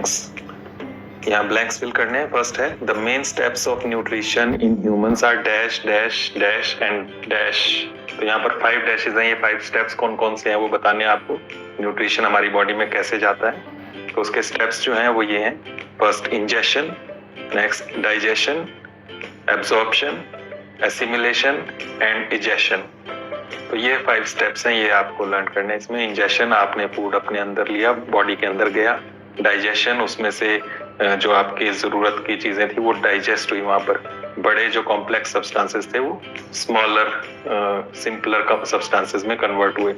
Blanks. यहाँ blanks fill करने हैं। फर्स्ट है the main steps of nutrition in humans are dash dash dash and dash. तो यहाँ पर 5 डैशेज हैं। ये 5 स्टेप्स कौन कौन से हैं वो बताने हैं आपको। न्यूट्रिशन हमारी बॉडी में कैसे जाता है तो उसके स्टेप्स जो हैं वो ये हैं। First ingestion, next digestion, absorption, assimilation and egestion. तो ये 5 स्टेप्स हैं, ये आपको लर्न करने हैं। इसमें इंजेशन, आपने फूड अपने अंदर लिया, बॉडी के अंदर गया। डाइजेशन, उसमें से जो आपकी जरूरत की चीजें थी वो डाइजेस्ट हुई, वहां पर बड़े जो कॉम्प्लेक्स सब्सटेंसेस थे वो स्मॉलर सिंपलर सब्सटेंसेस में कन्वर्ट हुए।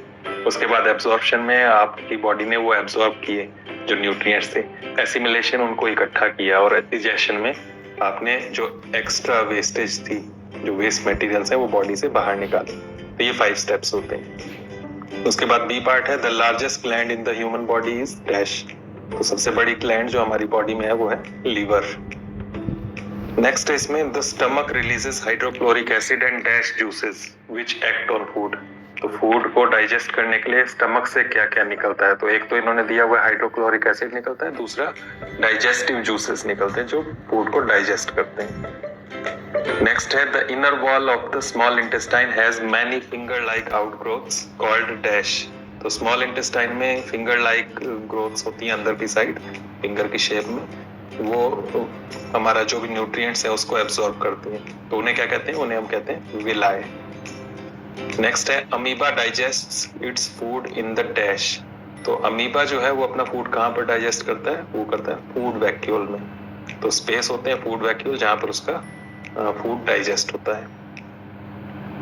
उसके बाद एब्जॉर्प्शन में आपकी बॉडी ने वो एब्जॉर्ब किए जो न्यूट्रिएंट्स थे। एसिमिलेशन, उनको इकट्ठा किया। और इजेशन में आपने जो एक्स्ट्रा वेस्टेज थी, जो वेस्ट मटेरियल्स है वो बॉडी से बाहर निकाले। तो ये 5 स्टेप्स होते हैं। उसके बाद बी पार्ट है the largest gland in the human body is dash. तो सबसे बड़ी ग्लैंड जो हमारी बॉडी में है वो है लीवर। नेक्स्ट है इसमें the stomach releases hydrochloric acid and dash juices which act on food. तो फूड को डाइजेस्ट करने के लिए स्टमक से क्या क्या निकलता है। तो एक तो इन्होंने दिया हुआ हाइड्रोक्लोरिक एसिड निकलता है, दूसरा डाइजेस्टिव जूसेस निकलते हैं जो फूड को डाइजेस्ट करते हैं। नेक्स्ट है the inner wall of the small intestine has many finger like outgrowths called dash. तो स्मॉल इंटेस्टाइन में फिंगर लाइक ग्रोथ्स होती हैं अंदर की साइड, फिंगर की शेप में। वो हमारा जो भी न्यूट्रिएंट्स है उसको एब्सॉर्ब करती हैं। तो उन्हें क्या कहते हैं? उन्हें हम कहते हैं विलाय। नेक्स्ट है amoeba digests its food in the dash. तो अमीबा जो है वो अपना फूड कहाँ पर डाइजेस्ट करता है? वो करता है फूड वैक्यूल में। तो स्पेस होते हैं फूड वैक्यूल जहां पर उसका फूड डाइजेस्ट होता है।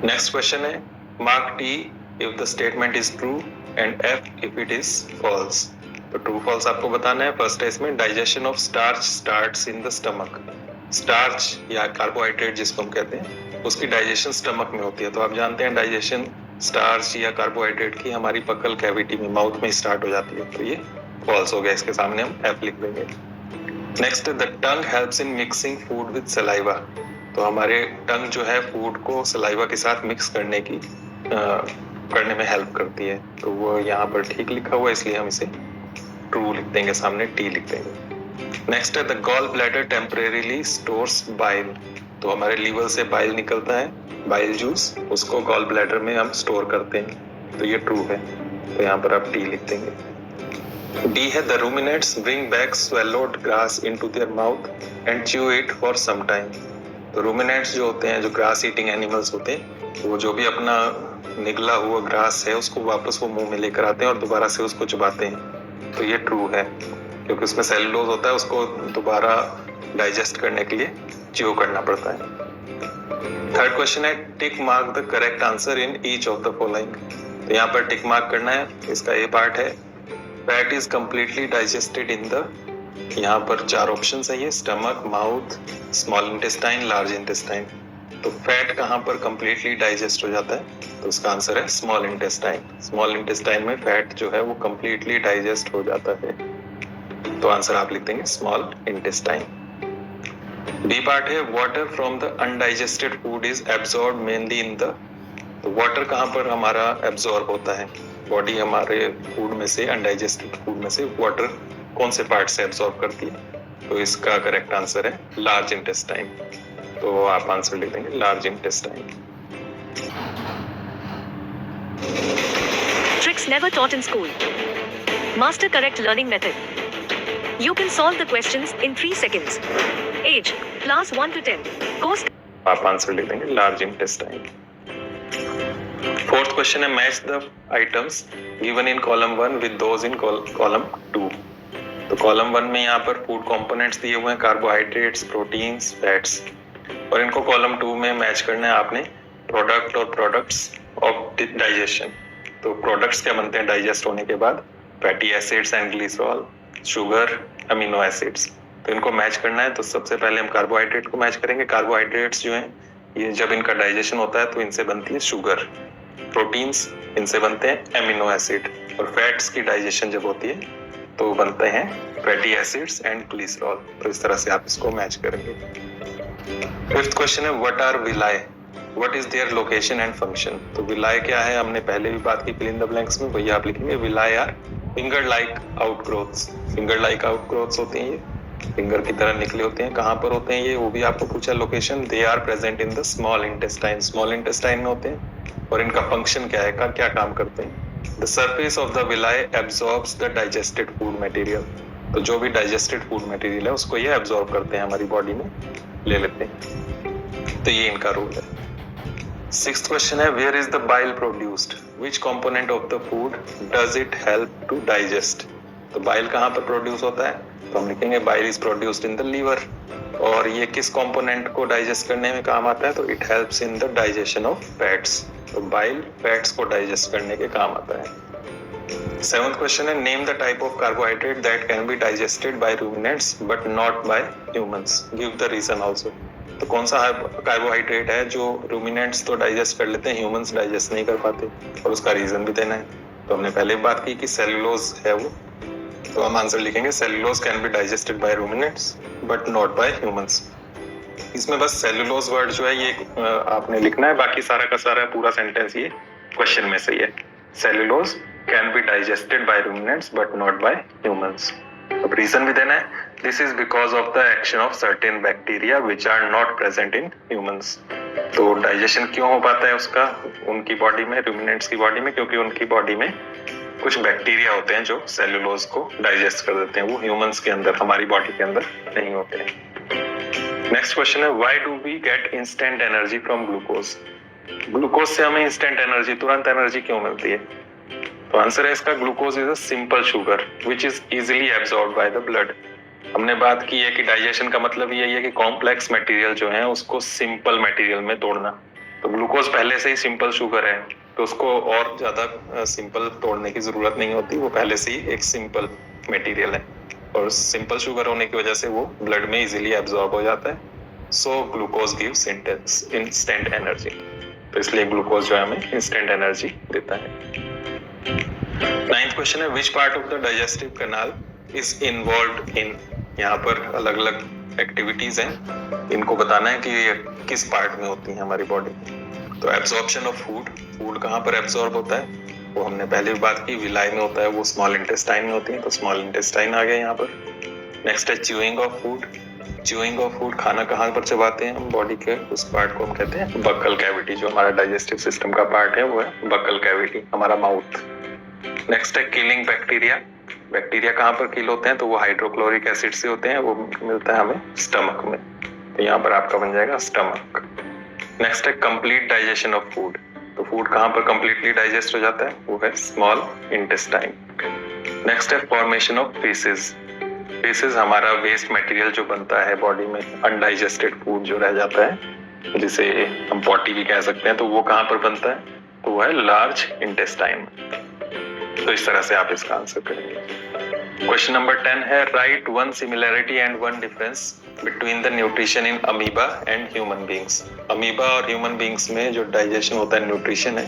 नेक्स्ट क्वेश्चन है mark T if the statement is true and F if it is false. तो ट्रू फॉल्स आपको बताना है। फर्स्ट है इसमें digestion of starch starts in the stomach. Starch या कार्बोहाइड्रेट जिसको हम कहते हैं उसकी डाइजेशन स्टमक में होती है। तो आप जानते हैं डाइजेशन स्टार्च या कार्बोहाइड्रेट की हमारी बकल कैविटी में, माउथ में स्टार्ट हो जाती है। तो ये फॉल्स हो गया, इसके सामने हम एफ लिख देंगे। Next the tongue helps in mixing food with saliva. तो हमारे टंग जो है फूड को सलाइवा के साथ मिक्स करने में हेल्प करती है। तो वो यहाँ पर ठीक लिखा हुआ है, इसलिए हम इसे ट्रू लिख देंगे, सामने टी लिख देंगे। नेक्स्ट है the gall bladder temporarily stores bile. तो हमारे लीवर से बाइल निकलता है, बाइल जूस, उसको गॉल ब्लैडर में हम स्टोर करते हैं। तो ये ट्रू है, तो यहाँ पर आप टी लिख देंगे। डी है the ruminants bring back swallowed grass into their mouth and chew it for some time. तो रूमिनेट्स जो होते हैं, जो ग्रास ईटिंग एनिमल्स होते हैं, वो जो भी अपना निगला हुआ ग्रास है उसको वापस वो मुंह में लेकर आते हैं और दोबारा से उसको चबाते हैं। तो ये ट्रू है क्योंकि उसमें सेलुलोज होता है, उसको दोबारा डाइजेस्ट करने के लिए च्यू करना पड़ता है। थर्ड क्वेश्चन है tick mark the correct answer in each of the following. तो यहाँ पर टिक मार्क करना है। इसका ए पार्ट है fat is completely digested in the, यहाँ पर 4 ऑप्शन है ये, stomach, mouth, small intestine, large intestine. तो फैट कहाँ पर कंप्लीटली डाइजेस्ट हो जाता है? तो उसका आंसर है स्मॉल इंटेस्टाइन। स्मॉल इंटेस्टाइन में फैट जो है वो कंप्लीटली डाइजेस्ट हो जाता है। तो आंसर आप लिख देंगे स्मॉल इंटेस्टाइन। बी पार्ट है water from the undigested food is absorb mainly in the. तो वाटर कहाँ पर हमारा एब्सॉर्ब होता है? बॉडी हमारे फूड में से, अनडाइजेस्टेड फूड में से वाटर कौन से पार्ट से एब्सॉर्ब करती है? तो इसका करेक्ट आंसर है लार्ज इंटेस्टाइन। तो आप आंसर लिख देंगे large intestine. Tricks never taught in school. Master correct learning method. You can solve the questions in 3 seconds. Age class 1 to 10. Course. आप आंसर लिख देंगे लार्ज इंटेस्टाइन। फोर्थ क्वेश्चन है match the items given in column 1 with those in column 2। तो column 1 में यहाँ पर food components दिए हुए हैं, कार्बोहाइड्रेट्स, प्रोटीन्स, फैट्स, और इनको कॉलम 2 में मैच करना है आपने प्रोडक्ट और प्रोडक्ट्स ऑफ डाइजेशन। तो प्रोडक्ट्स क्या बनते हैं डाइजेस्ट होने के बाद? Fatty acids and glycerol, sugar, amino acids. तो इनको मैच करना है। तो सबसे पहले हम कार्बोहाइड्रेट को मैच करेंगे। कार्बोहाइड्रेट्स जो हैं ये जब इनका डाइजेशन होता है तो इनसे बनती है शुगर। प्रोटीन्स, इनसे बनते हैं एमिनो एसिड। और फैट्स की डाइजेशन जब होती है तो बनते हैं फैटी एसिड्स एंड ग्लिसरॉल। तो इस तरह से आप इसको मैच करेंगे। फिफ्थ क्वेश्चन है what are villi, what is their location and function. तो विलाय क्या है हमने पहले भी बात की फिल इन द ब्लैंक्स में, वही आप लिखेंगे। Villi are finger like outgrowths, finger like outgrowths होती हैं, ये फिंगर की तरह निकले होते हैं। कहाँ पर होते हैं ये, वो भी आपको पूछा location. They are present in the small intestine, small intestine में होते हैं। और इनका फंक्शन क्या है, क्या काम करते हैं। The surface of the villi absorbs the digested food material, तो जो भी डाइजेस्टेड फूड मटेरियल है उसको ये एब्जॉर्ब करते हैं, हमारी बॉडी में ले लेते हैं। तो ये इनका रोल है। सिक्स्थ क्वेश्चन है, where is the bile produced, which component of the food does it help to digest. तो बाइल कहाँ पर प्रोड्यूस होता है, तो हम लिखेंगे bile is produced in the liver. और ये किस कंपोनेंट को डाइजेस्ट करने में काम आता है, तो it helps in the digestion of fats. तो बाइल फैट्स को डाइजेस्ट करने के काम आता है। सेवंथ क्वेश्चन है, name the type of carbohydrate that can be digested by ruminants but not by humans, give the reason also. तो कौन सा कार्बोहाइड्रेट है जो रूमिनेंट्स तो डाइजेस्ट कर लेते हैं, ह्यूमंस डाइजेस्ट नहीं कर पाते, और उसका रीजन भी देना है। तो हमने पहले बात की कि सेलुलोज है वो, तो हम आंसर लिखेंगे cellulose can be digested by ruminants but not by humans. इसमें बस सेलुलोज वर्ड जो है ये आपने लिखना है, बाकी सारा का सारा पूरा सेंटेंस ये क्वेश्चन में से ही है। Cellulose can be digested by ruminants but not by humans. अब रीजन भी देना है, this is because of the action of certain bacteria which are not present in humans. तो डाइजेशन क्यों हो पाता है उसका उनकी बॉडी में, रूमिनेंट्स की बॉडी में, क्योंकि उनकी बॉडी में कुछ बैक्टीरिया होते हैं जो सेलुलोज को डाइजेस्ट कर देते हैं, वो ह्यूमंस के अंदर, हमारी बॉडी के अंदर नहीं होते हैं। नेक्स्ट क्वेश्चन है, why do we get instant energy from glucose. Glucose से हमें इंस्टेंट एनर्जी, तुरंत एनर्जी क्यों मिलती है। तो आंसर है इसका, glucose is a simple sugar which is easily absorbed by the blood. हमने बात की है कि डाइजेशन का मतलब यही है कि कॉम्प्लेक्स मटेरियल जो है उसको सिंपल मटेरियल में तोड़ना। तो ग्लूकोज पहले से ही सिंपल शुगर है, तो उसको और ज्यादा सिंपल तोड़ने की जरूरत नहीं होती, वो पहले से ही एक सिंपल मटेरियल है, और सिंपल शुगर होने की वजह से वो ब्लड में इजीली एब्जॉर्ब हो जाता है। So glucose gives instant energy, तो इसलिए ग्लूकोज जो है हमें इंस्टेंट एनर्जी देता है। नाइन्थ क्वेश्चन है, which part of the digestive canal is involved इन। यहाँ पर अलग अलग एक्टिविटीज हैं, इनको बताना है कि ये किस पार्ट में होती हैं हमारी बॉडी। तो एब्जॉर्प्शन ऑफ फूड, फूड कहाँ पर एब्जॉर्ब होता है, वो हमने पहले भी बात की, विलाई में होता है, वो स्मॉल इंटेस्टाइन में होती है, तो स्मॉल इंटेस्टाइन आ गया यहाँ पर। नेक्स्ट है chewing of food, chewing of food, खाना कहाँ पर चबाते हैं हम बॉडी के, उस पार्ट को हम कहते हैं बक्कल कैविटी। जो हमारा डाइजेस्टिव सिस्टम का पार्ट है वो है बक्कल कैविटी, हमारा माउथ। नेक्स्ट है किलिंग बैक्टीरिया, बैक्टीरिया कहाँ पर किल होते हैं, तो वो हाइड्रोक्लोरिक एसिड से होते हैं, वो मिलता है हमें स्टमक में, तो यहाँ पर आपका बन जाएगा स्टमक। नेक्स्ट है कंप्लीट डाइजेशन ऑफ फूड, तो फूड कहाँ पर कंप्लीटली डाइजेस्ट हो जाता है, वो है स्मॉल इंटेस्टाइन। नेक्स्ट है फॉर्मेशन ऑफ फीसेस, फीसेस हमारा वेस्ट मटेरियल जो बनता है बॉडी में, अनडाइजेस्टेड फूड जो रह जाता है, जिसे हम पॉटी भी कह सकते हैं, तो वो कहाँ पर बनता है, तो वो है लार्ज इंटेस्टाइन। तो इस तरह से आप इसका आंसर करेंगे। क्वेश्चन नंबर 10 है, right one similarity and one difference between the nutrition in amoeba and human beings. Amoeba और ह्यूमन बींग्स में जो डाइजेशन होता है, न्यूट्रिशन है,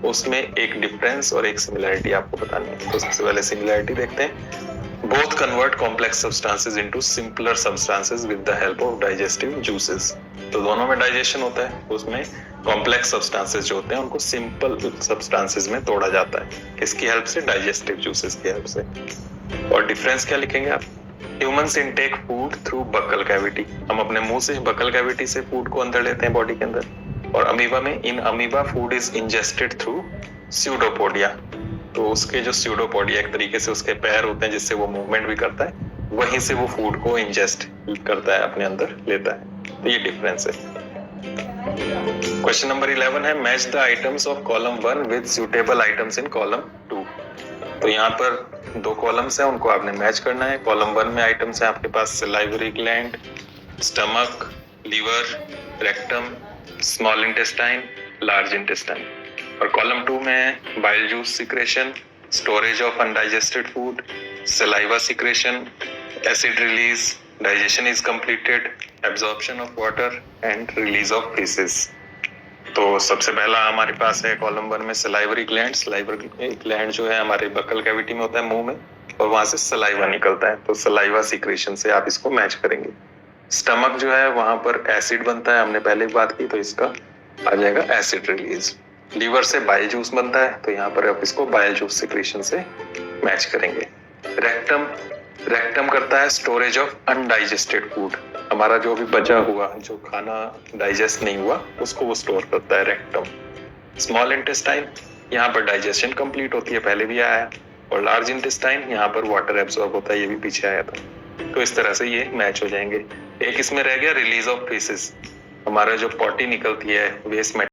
उसमें एक डिफरेंस और एक सिमिलैरिटी आपको बतानी है। तो सबसे पहले सिमिलैरिटी देखते हैं। Both convert complex substances into simpler substances with the help of digestive juices. तो दोनों में डाइजेशन होता है, उसमें कॉम्प्लेक्स सब्सटेंसेस जो होते हैं उनको सिंपल सब्सटेंसेस में तोड़ा जाता है, किसकी हेल्प से, डाइजेस्टिव जूसेस की हेल्प से। और डिफरेंस क्या लिखेंगे आप, humans intake food through buccal cavity, हम अपने मुंह से बक्कल कैविटी से फूड को अंदर लेते हैं बॉडी के अंदर, और अमीबा में, in amoeba food is ingested through pseudopodia, तो उसके जो स्यूडोपोडिया एक तरीके से उसके पैर होते हैं जिससे वो मूवमेंट भी करता है, वहीं से वो फूड को इंजेस्ट करता है, अपने अंदर लेता है, तो ये डिफरेंस है। क्वेश्चन नंबर 11 है, match the items of column 1 with suitable items in column 2। तो यहाँ पर दो कॉलम्स हैं, उनको आपने मैच करना है। कॉलम 1 में आइटम्स हैं आपके पास salivary gland, stomach, liver, rectum, small intestine, large intestine. और कॉलम 2 में bile juice secretion, storage of undigested food, saliva secretion, acid release, digestion is completed, absorption of water and release of faeces. तो सबसे पहला हमारे पास है column 1 में salivary gland. Salivary gland जो है हमारे बक्कल कैविटी में होता है, मुंह में, और वहां से सलाइवा निकलता है, तो सलाइवा सिक्रेशन से आप इसको मैच करेंगे। स्टमक जो है वहां पर एसिड बनता है, हमने पहले बात की, तो इसका आ जाएगा एसिड रिलीज। लीवर से बाइल जूस बनता है, तो यहाँ पर आप इसको बाइल जूस सिक्रीशन से मैच करेंगे। रेक्टम करता है स्टोरेज ऑफ अनडाइजेस्टेड फूड, हमारा जो भी बचा हुआ जो खाना डाइजेस्ट नहीं हुआ उसको वो स्टोर करता है रेक्टम। स्मॉल इंटेस्टाइन, यहाँ पर डाइजेशन कंप्लीट होती है, पहले भी आया है। और लार्ज इंटेस्टाइन, यहाँ पर वाटर एब्सॉर्ब होता है, ये भी पीछे आया था। तो इस तरह से ये मैच हो जाएंगे। एक इसमें रह गया रिलीज ऑफ फेसेस, हमारा जो पॉटी निकलती है वेस्ट